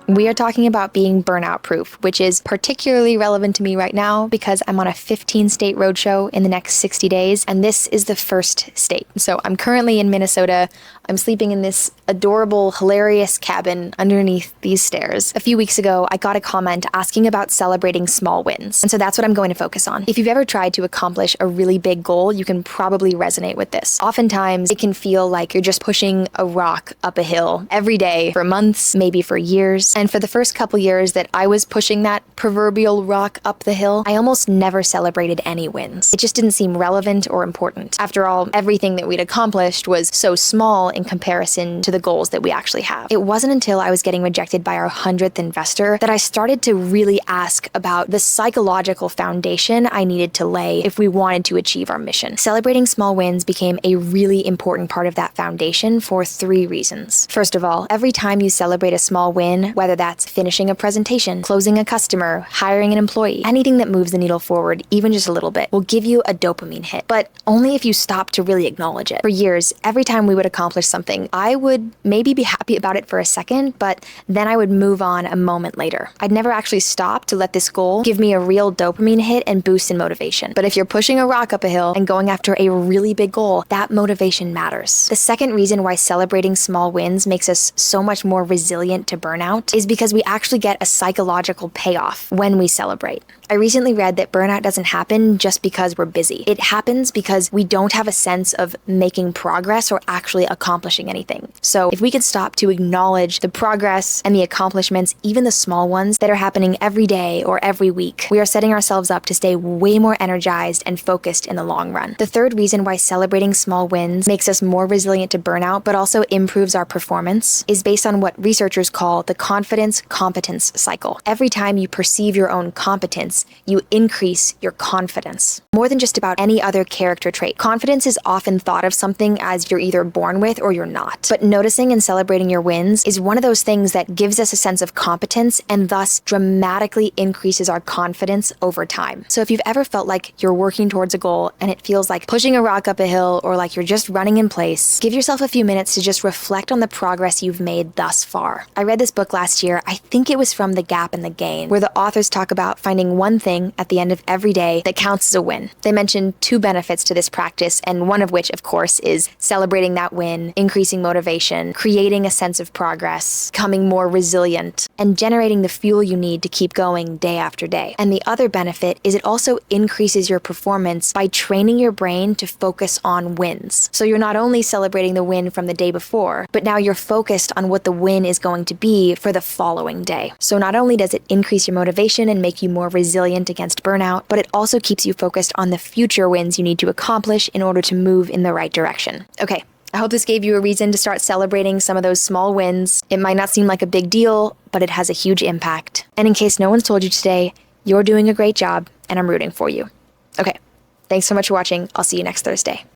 We are talking about being burnout-proof, which is particularly relevant to me right now because I'm on a 15-state roadshow in the next 60 days, and this is the first state. So I'm currently in Minnesota. I'm sleeping in this adorable, hilarious cabin underneath these stairs. A few weeks ago, I got a comment asking about celebrating small wins, and so that's what I'm going to focus on. If you've ever tried to accomplish a really big goal, you can probably resonate with this. Oftentimes, it can feel like you're just pushing a rock up a hill every day for months, maybe for years. And for the first couple years that I was pushing that proverbial rock up the hill, I almost never celebrated any wins. It just didn't seem relevant or important. After all, everything that we'd accomplished was so small in comparison to the goals that we actually have. It wasn't until I was getting rejected by our 100th investor that I started to really ask about the psychological foundation I needed to lay if we wanted to achieve our mission. Celebrating small wins became a really important part of that foundation for 3 reasons. First of all, every time you celebrate a small win, whether that's finishing a presentation, closing a customer, hiring an employee, anything that moves the needle forward even just a little bit will give you a dopamine hit, but only if you stop to really acknowledge it. For years, every time we would accomplish something, I would maybe be happy about it for a second, but then I would move on a moment later. I'd never actually stop to let this goal give me a real dopamine hit and boost in motivation. But if you're pushing a rock up a hill and going after a really big goal, that motivation matters. The second reason why celebrating small wins makes us so much more resilient to burnout is because we actually get a psychological payoff when we celebrate. I recently read that burnout doesn't happen just because we're busy. It happens because we don't have a sense of making progress or actually accomplishing anything. So if we could stop to acknowledge the progress and the accomplishments, even the small ones that are happening every day or every week, we are setting ourselves up to stay way more energized and focused in the long run. The third reason why celebrating small wins makes us more resilient to burnout, but also improves our performance, is based on what researchers call the competence cycle. Every time you perceive your own competence, you increase your confidence. More than just about any other character trait, confidence is often thought of something as you're either born with or you're not. But noticing and celebrating your wins is one of those things that gives us a sense of competence and thus dramatically increases our confidence over time. So if you've ever felt like you're working towards a goal and it feels like pushing a rock up a hill or like you're just running in place, give yourself a few minutes to just reflect on the progress you've made thus far. I read this book last year, I think it was from The Gap and the Gain, where the authors talk about finding one thing at the end of every day that counts as a win. They mention 2 benefits to this practice, and one of which, of course, is celebrating that win, increasing motivation, creating a sense of progress, becoming more resilient, and generating the fuel you need to keep going day after day. And the other benefit is it also increases your performance by training your brain to focus on wins. So you're not only celebrating the win from the day before, but now you're focused on what the win is going to be for the following day. So not only does it increase your motivation and make you more resilient against burnout, but it also keeps you focused on the future wins you need to accomplish in order to move in the right direction. Okay, I hope this gave you a reason to start celebrating some of those small wins. It might not seem like a big deal, but it has a huge impact. And in case no one's told you today, you're doing a great job, and I'm rooting for you. Okay, thanks so much for watching. I'll see you next Thursday.